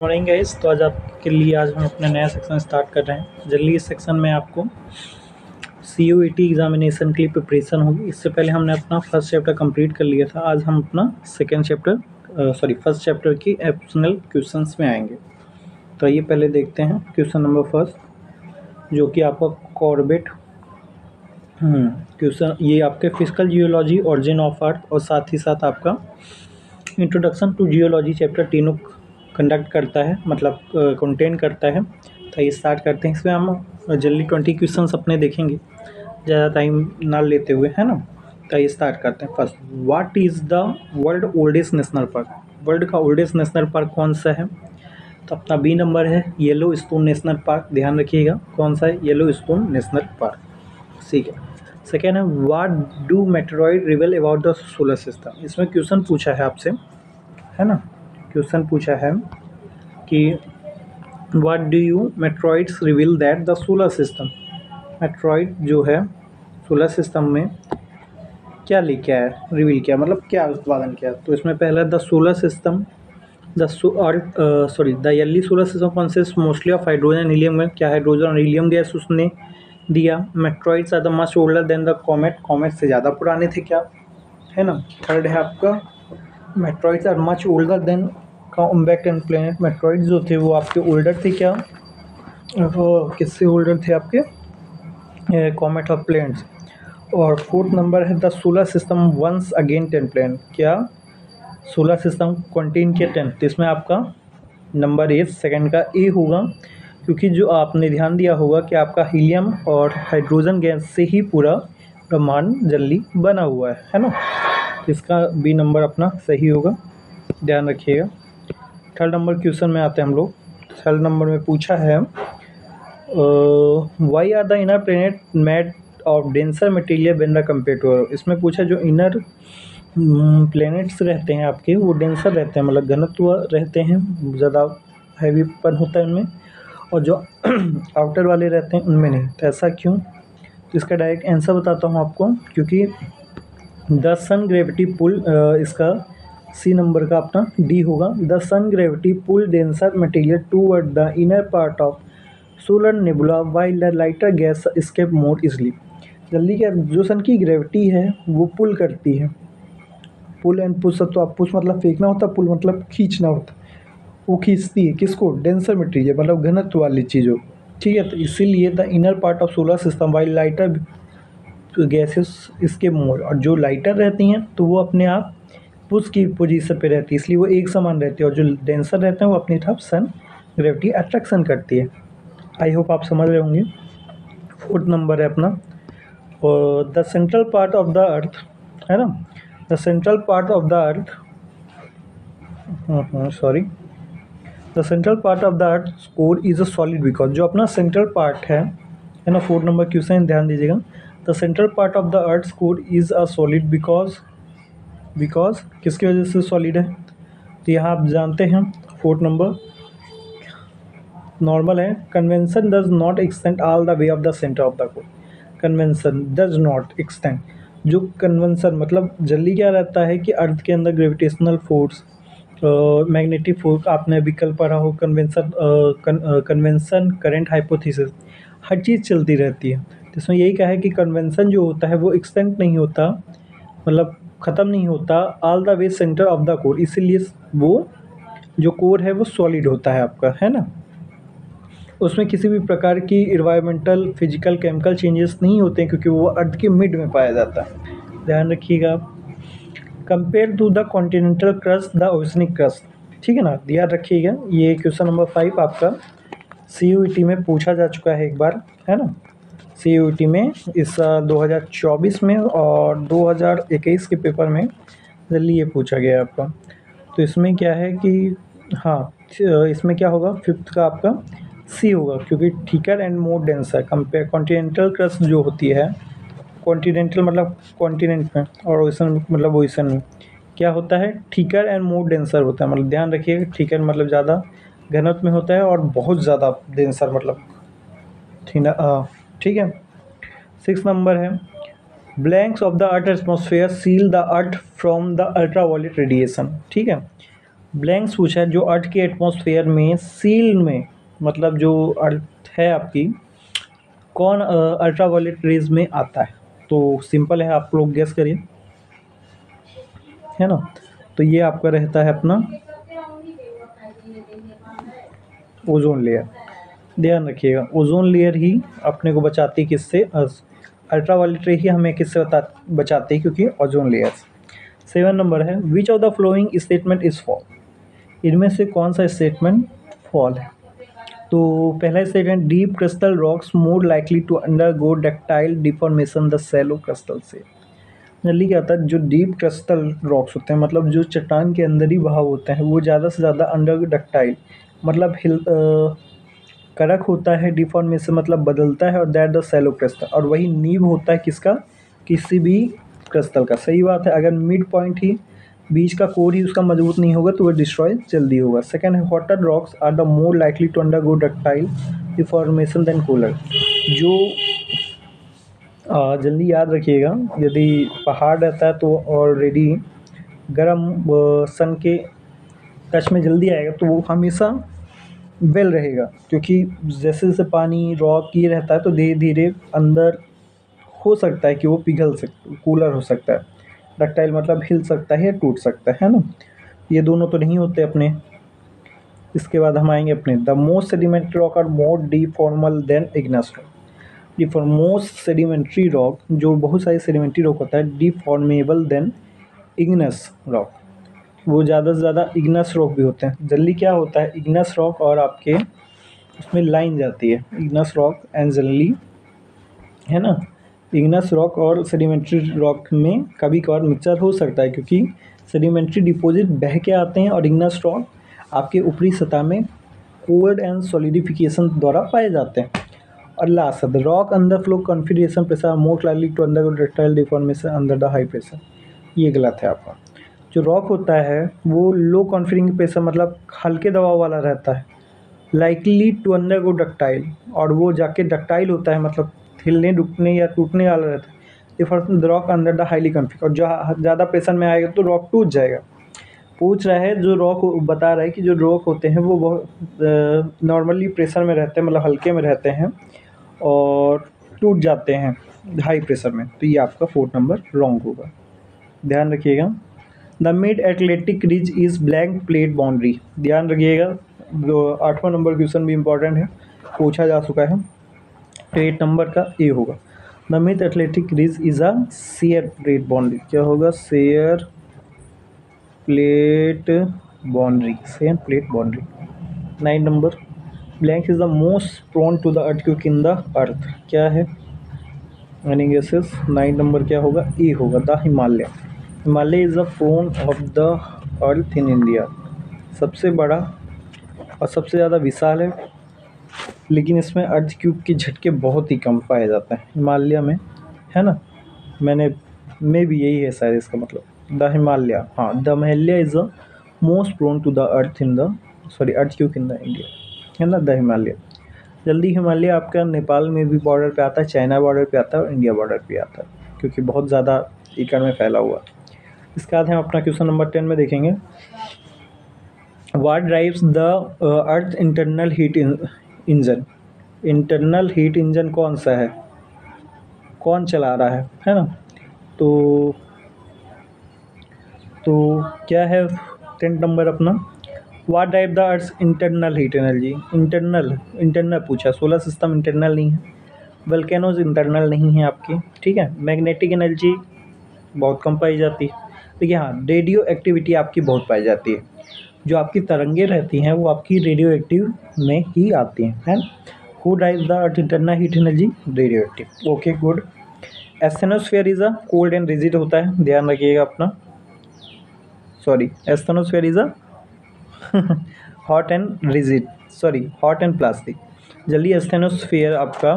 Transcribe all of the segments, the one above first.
Morning guys. तो आज हम अपना नया सेक्शन स्टार्ट कर रहे हैं। जल्दी इस सेक्शन में आपको CUET एग्जामिनेशन की प्रिपरेशन होगी। इससे पहले हमने अपना फर्स्ट चैप्टर कंप्लीट कर लिया था। आज हम अपना फर्स्ट चैप्टर की ऑप्शनल क्वेश्चंस में आएंगे। तो ये पहले देखते हैं क्वेश्चन नंबर फर्स्ट, जो कि आपका कॉर्बेट क्वेश्चन। ये आपके physical geology, origin of earth और साथ ही साथ आपका इंट्रोडक्शन टू जियोलॉजी चैप्टर तीनों कंडक्ट करता है, मतलब कंटेन करता है। तो ये स्टार्ट करते हैं। इसमें हम जल्दी 20 क्वेश्चंस अपने देखेंगे, ज़्यादा टाइम ना लेते हुए, है ना। तो ये स्टार्ट करते हैं। First, what is the world oldest national park? World का ओल्डेस्ट नेशनल पार्क कौन सा है? तो अपना बी नंबर है येलो स्टोन नेशनल पार्क। ध्यान रखिएगा कौन सा है, येलो स्टोन नेशनल पार्क। ठीक है। सेकेंड है, what do meteoroid reveal about the solar system? इसमें क्वेश्चन पूछा है आपसे, है ना। क्वेश्चन पूछा है कि what do you meteoroids reveal that the solar system? Meteoroid जो है सोलर सिस्टम में क्या लेके आया, रिवील किया, मतलब क्या उत्पादन किया। तो इसमें पहला the solar system, the early solar system consist mostly of hydrogen helium में। क्या हाइड्रोजन और हीलियम गैस उसने दिया। Meteoroids are the much older than the comet. Comet से ज़्यादा पुराने थे क्या, है ना। थर्ड है आपका, meteoroids are much older than compact and planet. Meteoroid जो थे वो आपके ओल्डर थे क्या, किससे ओल्डर थे आपके, कॉमेट और प्लैनेट्स। और फोर्थ नंबर है the solar system once again 10 planet. क्या सोलर सिस्टम कंटेन किया 10? तो इसमें आपका नंबर ए सेकंड का ए होगा, क्योंकि जो आपने ध्यान दिया होगा कि आपका हीलियम और हाइड्रोजन गैस से ही पूरा ब्रह्मांड जल्दी बना हुआ है ना। तो इसका बी नंबर अपना सही होगा, ध्यान रखिएगा। थर्ड नंबर क्वेश्चन में आते हैं हम लोग। थर्ड नंबर में पूछा है why are the inner planet made of denser material when the compare to earth? इसमें पूछा जो इनर प्लैनेट्स रहते हैं आपके, वो डेंसर रहते हैं, मतलब घनत्व रहते हैं, ज़्यादा हैवीपन होता है उनमें, और जो आउटर वाले रहते हैं उनमें नहीं। तो ऐसा क्यों? तो इसका डायरेक्ट आंसर बताता हूँ आपको। क्योंकि द सन ग्रेविटी पुल, इसका सी नंबर का अपना डी होगा। The sun gravity pull denser material toward the inner part of solar nebula while the lighter gas escape more easily. जल्दी क्या, जो सन की ग्रेविटी है वो पुल करती है। पुल एंड पुश, तो आप पुश मतलब फेंकना होता, पुल मतलब खींचना होता। वो खींचती है किसको, डेंसर मटेरियल, मतलब घनत्व वाली चीज़ों। ठीक है। तो इसीलिए the inner part of solar system while lighter gases इसके मोर, और जो लाइटर रहती हैं तो वो अपने आप पुश की पोजीशन पे रहती है, इसलिए वो एक समान रहती है। और जो डेंसर रहते हैं वो अपनी तरफ सन ग्रेविटी अट्रैक्शन करती है। आई होप आप समझ रहे होंगे। फोर्थ नंबर है अपना, और the central part of the अर्थ, है ना। The central part of the earth, the central part of the earth core is a solid because. जो अपना सेंट्रल पार्ट है ना। फोर्थ नंबर क्वेश्चन ध्यान दीजिएगा। The central part of the earth core is a solid because किसकी वजह से solid है? तो यहाँ आप जानते हैं फोर्थ नंबर नॉर्मल है। Convention does not extend all the way of the centre of the core. Convention does not extend, जो कन्वेंशन मतलब जल्दी क्या रहता है कि अर्थ के अंदर ग्रेविटेशनल फोर्स, मैग्नेटिक फोर्स, आपने अभी कल पढ़ा हो कन्वेंशन, करंट हाइपोथेसिस, हर चीज़ चलती रहती है। तो इसमें यही कहा है कि कन्वेंशन जो होता है वो एक्सटेंड नहीं होता, मतलब ख़त्म नहीं होता all the way centre of the core. इसीलिए वो जो कोर है वो सॉलिड होता है आपका, है ना। उसमें किसी भी प्रकार की इन्वायरमेंटल, फिजिकल, केमिकल चेंजेस नहीं होते हैं, क्योंकि वो अर्थ के मिड में पाया जाता है। ध्यान रखिएगा आप। Compare to the continental crust the oceanic crust, ठीक है ना। ध्यान रखिएगा। ये क्वेश्चन नंबर 5 आपका CUET में पूछा जा चुका है एक बार, है ना। CUET में इस 2024 में और 2021 के पेपर में जल्दी ये पूछा गया है आपका। तो इसमें क्या है कि हाँ, इसमें क्या होगा, फिफ्थ का आपका सी होगा, क्योंकि thicker and more denser compare. Continental crust जो होती है, कॉन्टिनेंटल मतलब कॉन्टिनेंट में, और ओशन मतलब ओशन में, क्या होता है, थिकर एंड मोर डेंसर होता है। मतलब ध्यान रखिएगा, थिकर मतलब ज़्यादा घनत्व में होता है, और बहुत ज़्यादा डेंसर मतलब ठीक है। 6 नंबर है, blanks of the earth atmosphere seal the earth from the ultraviolet radiation. ठीक है। ब्लैंक्स पूछा है जो अर्थ के एटमॉस्फेयर में सील में, मतलब जो अर्थ है आपकी, कौन अल्ट्रावायलेट रेज में आता है? तो सिंपल है, आप लोग गेस करिए, है ना। तो ये आपका रहता है अपना ओजोन लेयर। ध्यान रखिएगा, ओजोन लेयर ही अपने को बचाती है किससे? अल्ट्रावायलेट रे ही हमें किससे बचाती है? क्योंकि ओजोन लेयर। 7 नंबर है, which of the flowing statement is fall? इनमें से कौन सा स्टेटमेंट फॉल है? तो पहला statement, deep crystal rocks more likely to undergo ductile deformation the shallow crystal से। जनरली क्या होता है, जो डीप क्रिस्टल रॉक्स होते हैं, मतलब जो चट्टान के अंदर ही बहाव होते हैं, वो ज़्यादा से ज़्यादा अंडर डक्टाइल मतलब कड़क होता है, डिफॉर्मेशन मतलब बदलता है, और दैट द सैलो क्रिस्टल, और वही नींव होता है किसका? किसी भी क्रिस्टल का। सही बात है, अगर मिड पॉइंट ही, बीच का कोर ही उसका मजबूत नहीं होगा तो वो डिस्ट्रॉय जल्दी होगा। सेकंड है, water rocks are the more likely to undergo ductile deformation than cooler. जो जल्दी याद रखिएगा, यदि पहाड़ रहता है तो ऑलरेडी गर्म सन के टच में जल्दी आएगा, तो वो हमेशा वेल रहेगा, क्योंकि जैसे जैसे पानी रॉक ये रहता है तो धीरे धीरे अंदर हो सकता है कि वो पिघल कूलर हो सकता है। डक्टाइल मतलब हिल सकता है या टूट सकता है ना। ये दोनों तो नहीं होते अपने। इसके बाद हम आएंगे अपने, the most sedimentary rock are more deformed than igneous rock. Deformed most sedimentary rock, जो बहुत सारे सेडिमेंट्री रॉक होता है, डिफॉर्मेबल देन इग्नस रॉक। वो ज़्यादा से ज़्यादा इग्नस रॉक भी होते हैं। जल्दी क्या होता है, इग्नस रॉक और आपके उसमें लाइन जाती है, इग्नस रॉक एंड जनरली, है ना। इग्नस रॉक और सेडिमेंट्री रॉक में कभी कभार मिक्सचर हो सकता है, क्योंकि सेडिमेंट्री डिपॉजिट बह के आते हैं और इग्नस रॉक आपके ऊपरी सतह में कोल्ड एंड सॉलिडिफिकेशन द्वारा पाए जाते हैं। और last, the rock under flow configuration pressure most likely to undergo ductile deformation under the high pressure. ये गलत है आपका। जो रॉक होता है वो लो कॉन्फिगरिंग प्रेशर मतलब हल्के दबाव वाला रहता है, लाइकली टू अंडरगो डक्टाइल, और वो जाके डक्टाइल होता है, मतलब हिलने डुकने या टूटने वाला रहता है। Differ the rock under the highly config, और जो ज़्यादा प्रेशर में आएगा तो रॉक टूट जाएगा। पूछ रहा है, जो रॉक बता रहा है कि जो रॉक होते हैं वो बहुत नॉर्मली प्रेशर में रहते हैं, मतलब हल्के में रहते हैं और टूट जाते हैं हाई प्रेशर में। तो ये आपका 4 नंबर रॉन्ग होगा। ध्यान रखिएगा, the mid Atlantic ridge is blank plate boundary. ध्यान रखिएगा, जो 8वां नंबर क्वेश्चन भी इंपॉर्टेंट है, पूछा जा चुका है। तो 8 नंबर का ए होगा। The mid Atlantic ridge is a share plate boundary. क्या होगा? Share plate boundary, share plate boundary. 9 number, blank is the most prone to the earthquake in the earth. क्या है? Any guesses? 9 नंबर क्या होगा? A होगा, the Himalaya. Himalaya is the prone of the earth in India. सबसे बड़ा और सबसे ज़्यादा विशाल है, लेकिन इसमें अर्थक्वेक के झटके बहुत ही कम पाए जाते हैं हिमालय में, है ना। मैं भी यही है शायद इसका मतलब, द हिमालय। हाँ, the Himalaya is the most prone to the earth in the earthquake in the India, है ना, द हिमालय। जल्दी हिमालय आपका नेपाल में भी बॉर्डर पे आता है, चाइना बॉर्डर पे आता है और इंडिया बॉर्डर पे आता है, क्योंकि बहुत ज़्यादा एकड़ में फैला हुआ। इसके बाद हम अपना क्वेश्चन नंबर 10 में देखेंगे, what drives the earth internal heat engine. Internal heat engine कौन सा है, कौन चला रहा है ना। तो क्या है 10 नंबर अपना, what drive the earth internal heat energy. Internal पूछा, सोलर सिस्टम इंटरनल नहीं है, वल्केनोज इंटरनल नहीं है आपकी, ठीक है। मैग्नेटिक एनर्जी बहुत कम पाई जाती है, देखिए हाँ, रेडियो एक्टिविटी आपकी बहुत पाई जाती है। जो आपकी तरंगे रहती हैं वो आपकी रेडियो एक्टिव में ही आती हैं, who drive the earth internal heat energy? Radio active. Okay, good. Asthenosphere is a cold and rigid होता है, ध्यान रखिएगा अपना। Sorry, asthenosphere is a hot and rigid, sorry hot and plastic. जल्दी, एस्थेनोस्फेयर आपका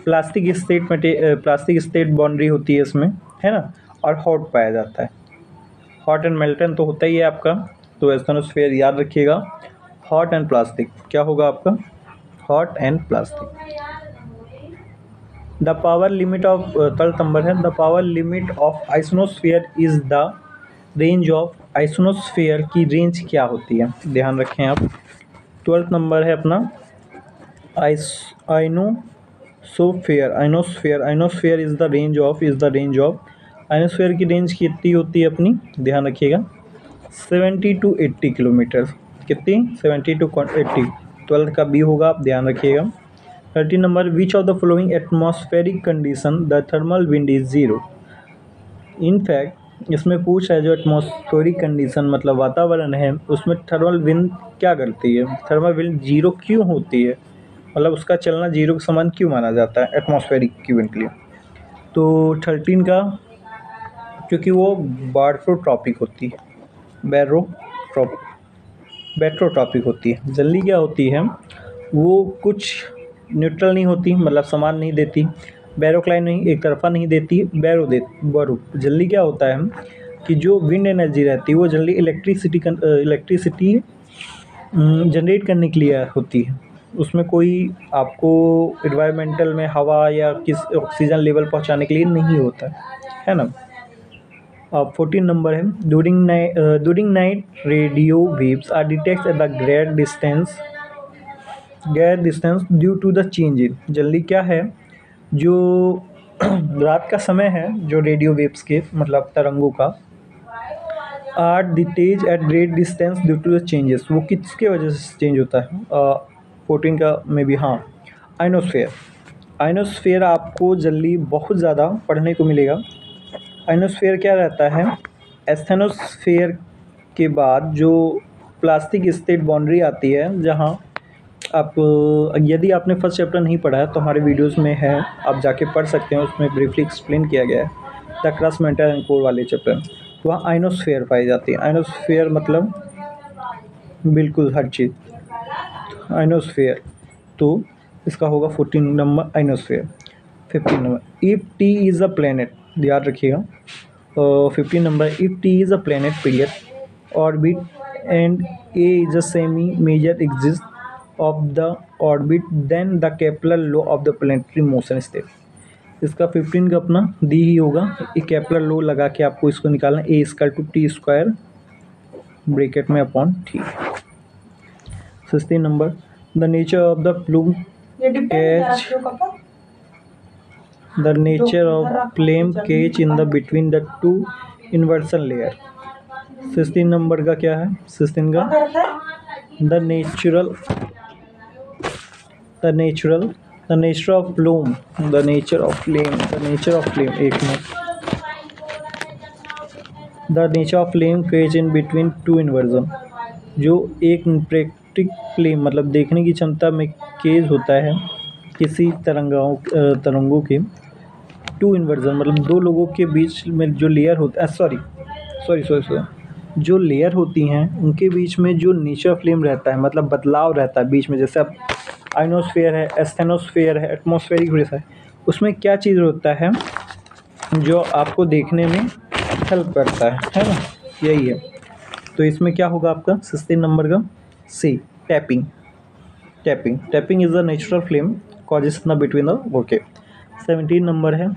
प्लास्टिक स्टेट बाउंड्री होती है इसमें, है ना, और हॉट पाया जाता है। हॉट एंड मेल्टन तो होता ही है आपका, तो एस्थेनोस्फेयर याद रखिएगा, हॉट एंड प्लास्टिक। क्या होगा आपका? Hot and plastic. The power limit of 12 number है, the power limit of ionosphere is the range of ionosphere की रेंज क्या होती है, ध्यान रखें आप। 12th नंबर है अपना ionosphere. Ionosphere is the range of ionosphere की रेंज कितनी होती है अपनी, ध्यान रखिएगा, 70 to 80 किलोमीटर। कितनी? 70 to 80। 12th का बी होगा, आप ध्यान रखिएगा। 13 number, which of the following atmospheric condition the thermal wind is zero. In fact इसमें पूछ है जो एटमॉस्फेरिक कंडीशन मतलब वातावरण है, उसमें थर्मल विंड क्या करती है, थर्मल विंड जीरो क्यों होती है, मतलब उसका चलना जीरो के समान क्यों माना जाता है एटमॉस्फेरिक की विंड के लिए। तो 13 का, क्योंकि वो बारोट्रॉपिक होती है, बैट्रोट्रॉपिक होती है। जल्दी क्या होती है, वो कुछ न्यूट्रल नहीं होती, मतलब समान नहीं देती, बैरोक्लाइन नहीं, एक तरफा नहीं देती, बैरो। जल्दी क्या होता है कि जो विंड एनर्जी रहती है वो जल्दी इलेक्ट्रिसिटी जनरेट करने के लिए होती है। उसमें कोई आपको इन्वायरमेंटल में हवा या किस ऑक्सीजन लेवल पहुंचाने के लिए नहीं होता है ना। अब 14 नंबर है, during night radio waves are detect at the great distance due to the change in. जल्दी क्या है, जो रात का समय है, जो रेडियो वेव्स के मतलब तरंगों का, are detach at great distance due to the changes, वो किसके वजह से चेंज होता है। 14 का में भी, हाँ, आइनोस्फेयर आपको जल्दी बहुत ज़्यादा पढ़ने को मिलेगा। आइनोस्फेयर क्या रहता है, एस्थेनोस्फेयर के बाद जो प्लास्टिक स्टेट बाउंड्री आती है, जहाँ आप, यदि आपने फर्स्ट चैप्टर नहीं पढ़ा है तो हमारे वीडियोस में है, आप जाके पढ़ सकते हैं, उसमें ब्रीफली एक्सप्लेन किया गया है, the crust metal and core वाले चैप्टर। वहाँ आइनोस्फेयर पाई जाती है। आइनोस्फेयर मतलब बिल्कुल हर चीज़ आइनोस्फेयर। तो इसका होगा 14 number ionosphere. 15 number, if T is a planet, याद रखिएगा। 15 number, if T is a planet period orbit and A is a semi major exist of the orbit then the Kepler law of the planetary motion state. इसका 15 का अपना D ही होगा। एक Kepler law लगा के आपको इसको निकालना, a square two t square bracket में upon t. 16 number, the nature of the plume catch the nature of flame catch in the between the two inversion layer. 16 number का क्या है, 16 का the nature of plume, the nature of flame, एक minute, the nature of flame catch in between two inversion, जो एक प्रैक्टिक flame मतलब देखने की क्षमता में केज होता है किसी तरंगों के टू इन्वर्जन मतलब दो लोगों के बीच में जो लेयर होता है, सॉरी, जो लेयर होती हैं उनके बीच में जो नेचर फ्लेम रहता है, मतलब बदलाव रहता है बीच में, जैसे अब आइनोस्फेयर है, एस्थेनोस्फेयर है, एटमॉस्फेरिक जैसा है, उसमें क्या चीज़ होता है जो आपको देखने में हेल्प करता है ना, यही है। तो इसमें क्या होगा आपका 16 नंबर का C, tapping is the natural flame causes the between the, okay. 17 number है,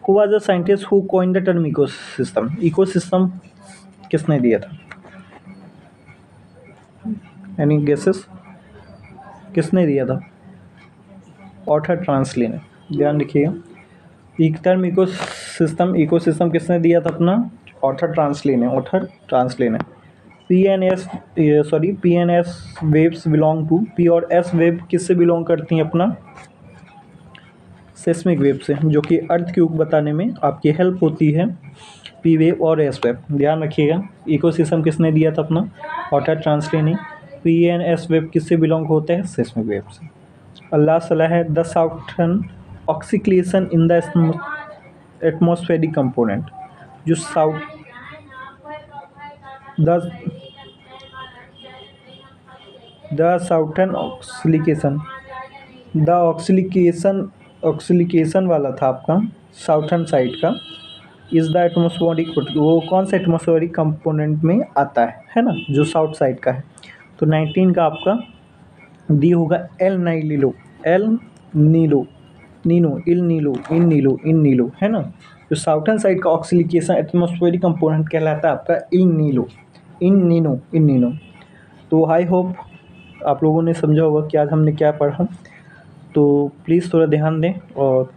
who was the scientist who coined the term ecosystem किसने दिया था, एनी गेसेस, किसने दिया था, ऑर्थर ट्रांसले ने, ध्यान रखिएगा। एक टर्म इकोसिस्टम किसने दिया था अपना, ऑर्थर ट्रांसले ने। PNS waves belong to, P और एस वेव किससे बिलोंग करती हैं अपना, सेस्मिक वेव से, जो कि अर्थ क्यूब बताने में आपकी हेल्प होती है, पी वेव और एस वेव, ध्यान रखिएगा। इकोसिस्टम किसने दिया था अपना, ऑर्थर ट्रांसले ने। PNS वेव किससे बिलोंग होते हैं, सेस्मिक वेव से। अल्लाह सलाह है, the southern oscillation in the atmospheric component, जो द साउथर्न ऑक्सीलिकेशन वाला था आपका साउथर्न साइड का, इज़ द एटमॉस्फेरिक, वो कौन सा एटमॉस्फेरिक कंपोनेंट में आता है ना, जो साउथ साइड का है। तो 19 का आपका डी होगा एल नीलो, इन नीलो, है ना। जो साउथर्न साइड का ऑक्सीलिकेशन एटमॉस्फेरिक कंपोनेंट कहलाता है आपका इन नीनो। तो आई होप आप लोगों ने समझा होगा कि आज हमने क्या पढ़ा। तो प्लीज़ थोड़ा ध्यान दें और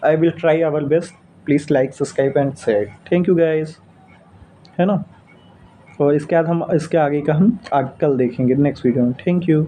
I will try our best. Please like subscribe and share. Thank you guys, है ना। और इसके बाद हम इसके आगे का हम कल देखेंगे नेक्स्ट वीडियो में। Thank you.